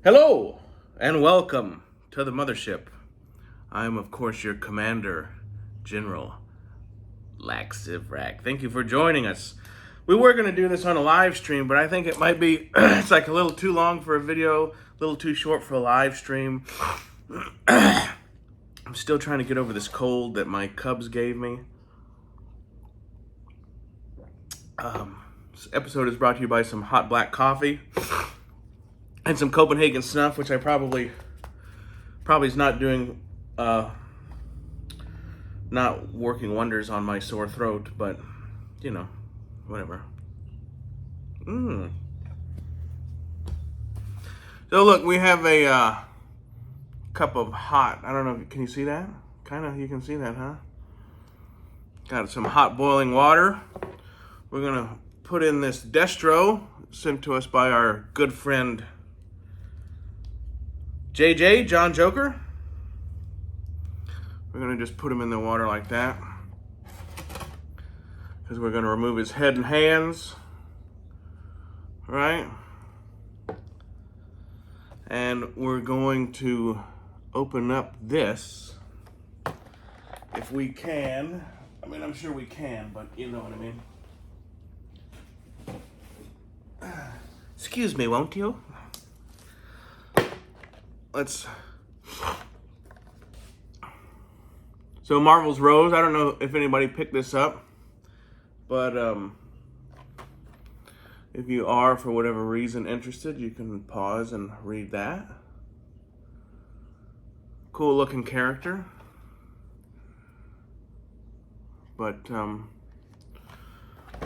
Hello and welcome to the mothership. I am, of course, your commander, General Laxivrak. Thank you for joining us. We were going to do this on a live stream, but I think it might be, it's like a little too long for a video, a little too short for a live stream. I'm still trying to get over this cold that my cubs gave me. This episode is brought to you by some hot black coffee and some Copenhagen snuff, which I probably is not doing, not working wonders on my sore throat, but you know, whatever. So look, we have a cup of hot. I don't know. Can you see that? Kind of. You can see that, huh? Got some hot boiling water. We're gonna put in this destro sent to us by our good friend JJ, John Joker. We're gonna just put him in the water like that because we're gonna remove his head and hands, right? And we're going to open up this if we can. I mean, I'm sure we can, but you know what I mean. Excuse me, won't you? Let's. So Marvel's Rose, I don't know if anybody picked this up, but if you are, for whatever reason, interested, you can pause and read that. Cool looking character. But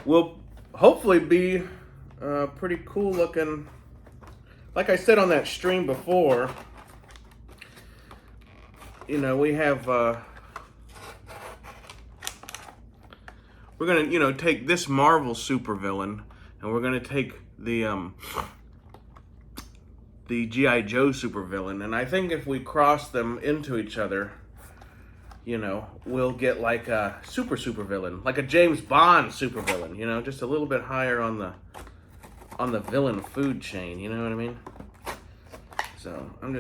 will hopefully be pretty cool looking. Like I said on that stream before, you know, we have, we're gonna, you know, take this Marvel supervillain and we're gonna take the G.I. Joe supervillain, and I think if we cross them into each other, you know, we'll get like a supervillain, like a James Bond supervillain, you know, just a little bit higher on the villain food chain, you know what I mean? So I'm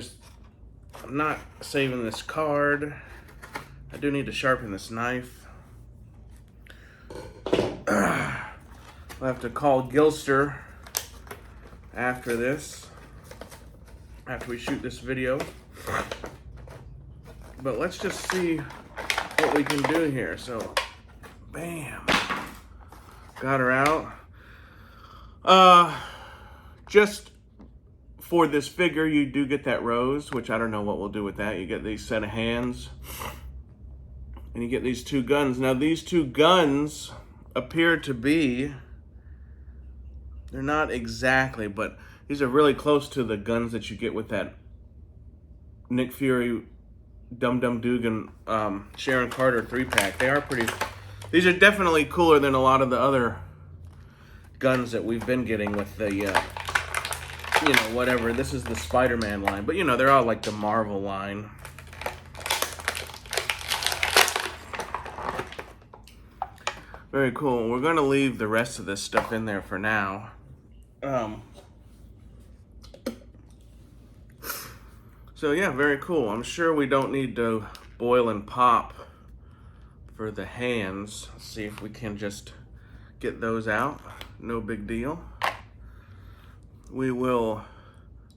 not saving this card. I do need to sharpen this knife. We'll have to call Gilster after this, after we shoot this video. But let's just see what we can do here. So, bam. Got her out. Just for this figure, you do get that rose, which I don't know what we'll do with that. You get these set of hands, and you get these two guns. Now, these two guns appear to be, they're not exactly, but these are really close to the guns that you get with that Nick Fury, Dum Dum Dugan, Sharon Carter 3-pack. They are pretty, these are definitely cooler than a lot of the other guns that we've been getting with the, you know, whatever. This is the Spider-Man line, but you know, they're all like the Marvel line. Very cool. We're gonna leave the rest of this stuff in there for now. So yeah, very cool. I'm sure we don't need to boil and pop for the hands. Let's see if we can just get those out. No big deal. We will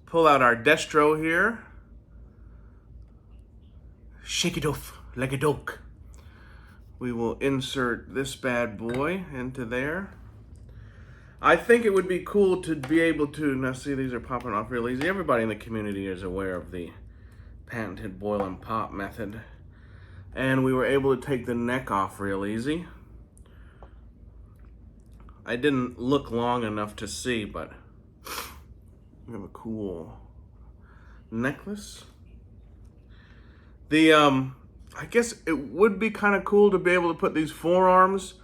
pull out our destro here. Shake it off like a dog. We will insert this bad boy into there. I think it would be cool to be able to, now see, these are popping off real easy. Everybody in the community is aware of the patented boil and pop method. And we were able to take the neck off real easy. I didn't look long enough to see, but we have a cool necklace. The, I guess it would be kind of cool to be able to put these forearms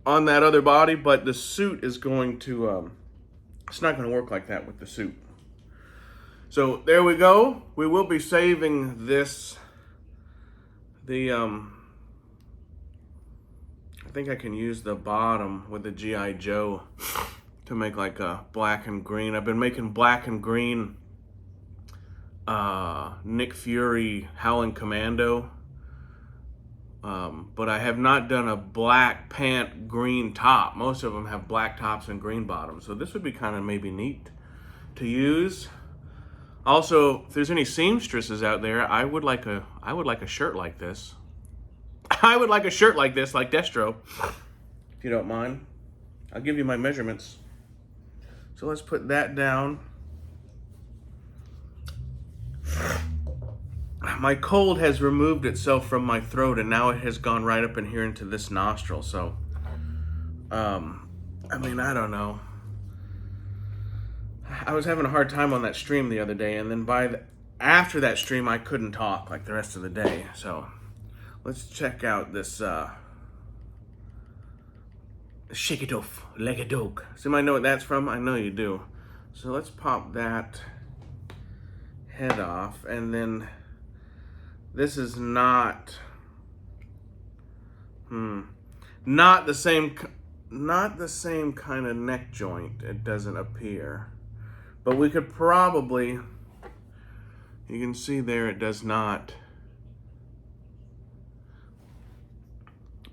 on that other body, but the suit is going to, it's not going to work like that with the suit. So there we go. We will be saving this, I think I can use the bottom with the G.I. Joe to make like a black and green. I've been making black and green Nick Fury Howling Commando. But I have not done a black pant, green top. Most of them have black tops and green bottoms. So this would be kind of maybe neat to use. Also, if there's any seamstresses out there, I would like a shirt like this. I would like a shirt like this, like Destro, if you don't mind. I'll give you my measurements. So let's put that down. My cold has removed itself from my throat, and now it has gone right up in here into this nostril. So, I mean, I don't know. I was having a hard time on that stream the other day, and then after that stream, I couldn't talk like the rest of the day. So, let's check out this Shake It Off Like a Dog. Somebody know what that's from? I know you do. So let's pop that head off, and then this is not the same kind of neck joint. It doesn't appear. But we could probably, you can see there it does not.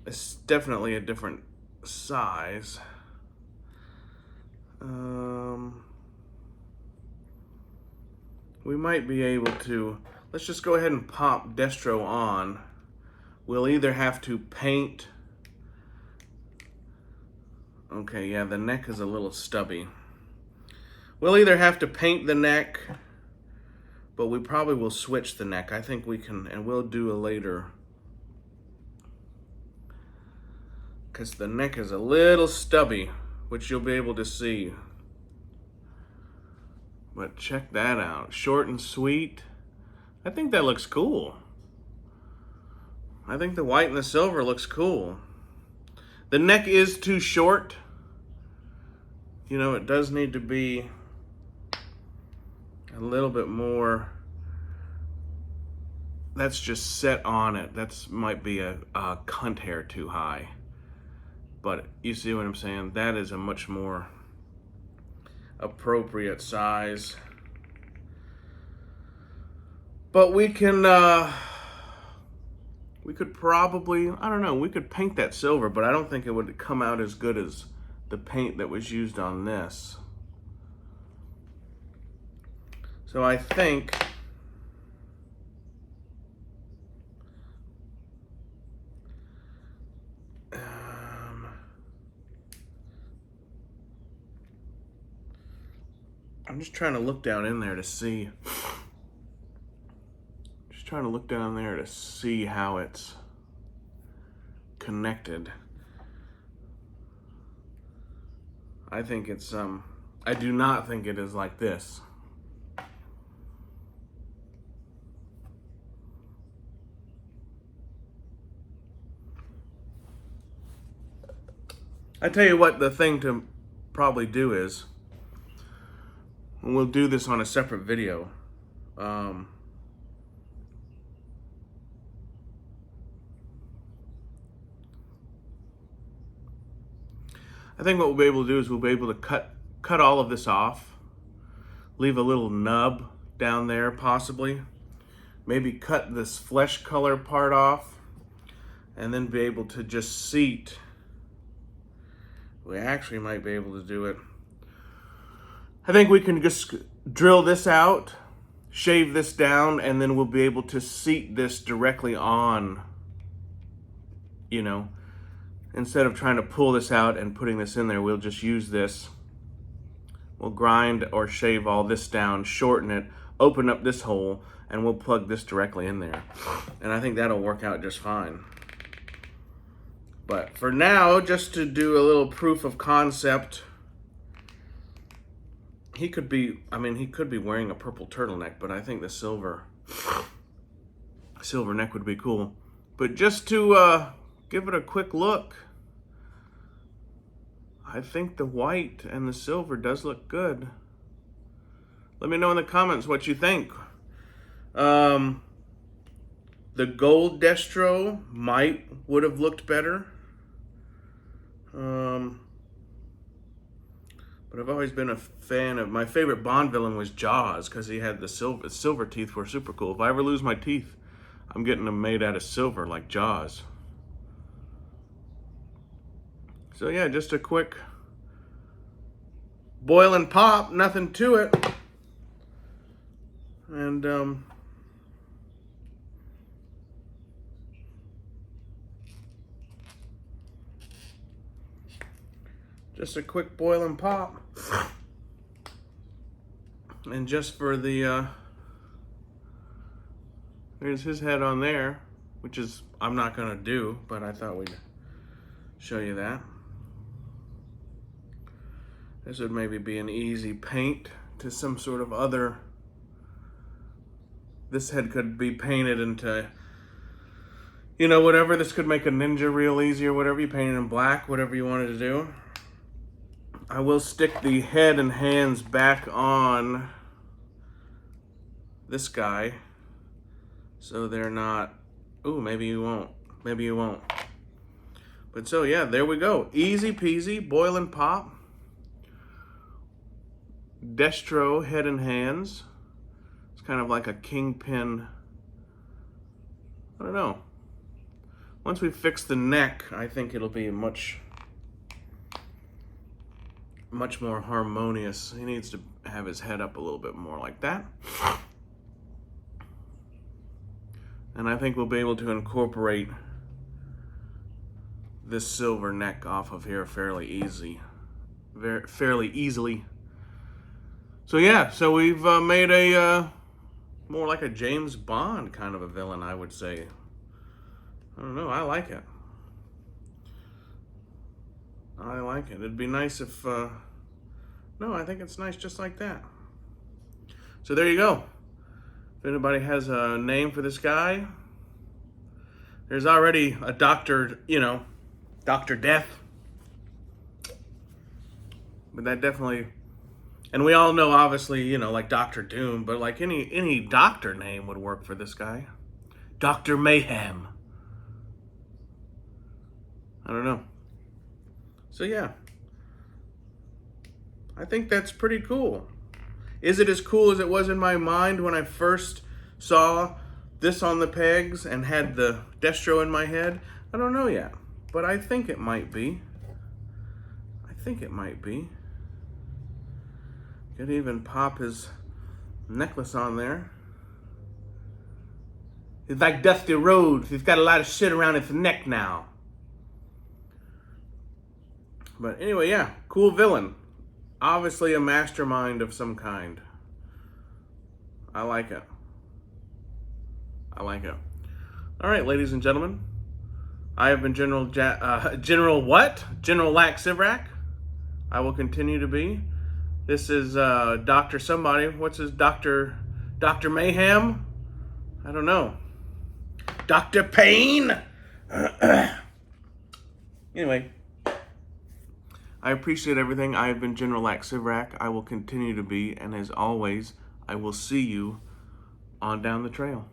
It's definitely a different size. We might be able to, let's just go ahead and pop Destro on. We'll either have to paint. Okay, yeah, the neck is a little stubby. We'll either have to paint the neck, but we probably will switch the neck. I think we can, and we'll do a later. Because the neck is a little stubby, which you'll be able to see. But check that out. Short and sweet. I think that looks cool. I think the white and the silver looks cool. The neck is too short. You know, it does need to be a little bit more. That's just set on it. That's might be a cunt hair too high. But you see what I'm saying? That is a much more appropriate size. But we can, we could probably, I don't know, we could paint that silver, but I don't think it would come out as good as the paint that was used on this. So I think I'm just trying to look down in there to see. Just trying to look down there to see how it's connected. I think it's I do not think it is like this. I tell you what, the thing to probably do is, and we'll do this on a separate video. I think what we'll be able to do is we'll be able to cut all of this off, leave a little nub down there possibly, maybe cut this flesh color part off, and then be able to just seat. We actually might be able to do it. I think we can just drill this out, shave this down, and then we'll be able to seat this directly on, you know. Instead of trying to pull this out and putting this in there, we'll just use this. We'll grind or shave all this down, shorten it, open up this hole, and we'll plug this directly in there. And I think that'll work out just fine. But for now, just to do a little proof of concept, he could be wearing a purple turtleneck, but I think the silver neck would be cool. But just to give it a quick look, I think the white and the silver does look good. Let me know in the comments what you think. The gold Destro would have looked better. But I've always been a fan of, my favorite Bond villain was Jaws, because he had the silver teeth were super cool. If I ever lose my teeth, I'm getting them made out of silver like Jaws. So yeah, just a quick boil and pop, nothing to it. And just a quick boil and pop. And just for the, there's his head on there, which is, I'm not gonna do, but I thought we'd show you that. This would maybe be an easy paint to some sort of other, this head could be painted into, you know, whatever. This could make a ninja real easy or whatever. You paint it in black, whatever you wanted to do. I will stick the head and hands back on this guy so they're not, ooh, maybe you won't. Maybe you won't. But so yeah, there we go. Easy peasy, boil and pop. Destro head and hands. It's kind of like a kingpin. I don't know. Once we fix the neck, I think it'll be much more harmonious. He needs to have his head up a little bit more like that. And I think we'll be able to incorporate this silver neck off of here fairly easily. So yeah, so we've made a more like a James Bond kind of a villain, I would say. I don't know, I like it. I like it. It'd be nice if, no, I think it's nice just like that. So there you go. If anybody has a name for this guy, there's already a Dr., you know, Dr. Death. But that definitely, and we all know obviously, you know, like Dr. Doom, but like any doctor name would work for this guy. Dr. Mayhem. I don't know. So yeah, I think that's pretty cool. Is it as cool as it was in my mind when I first saw this on the pegs and had the Destro in my head? I don't know yet, but I think it might be. I think it might be. Could even pop his necklace on there. He's like Dusty Rhodes. He's got a lot of shit around his neck now. But anyway, yeah, cool villain. Obviously a mastermind of some kind. I like it. I like it. All right, ladies and gentlemen. I have been General Lack Sivrak. I will continue to be. This is Dr. Somebody. What's his Dr. Mayhem? I don't know. Dr. Pain? Anyway. I appreciate everything. I have been General Lack Sivrak. I will continue to be, and as always, I will see you on down the trail.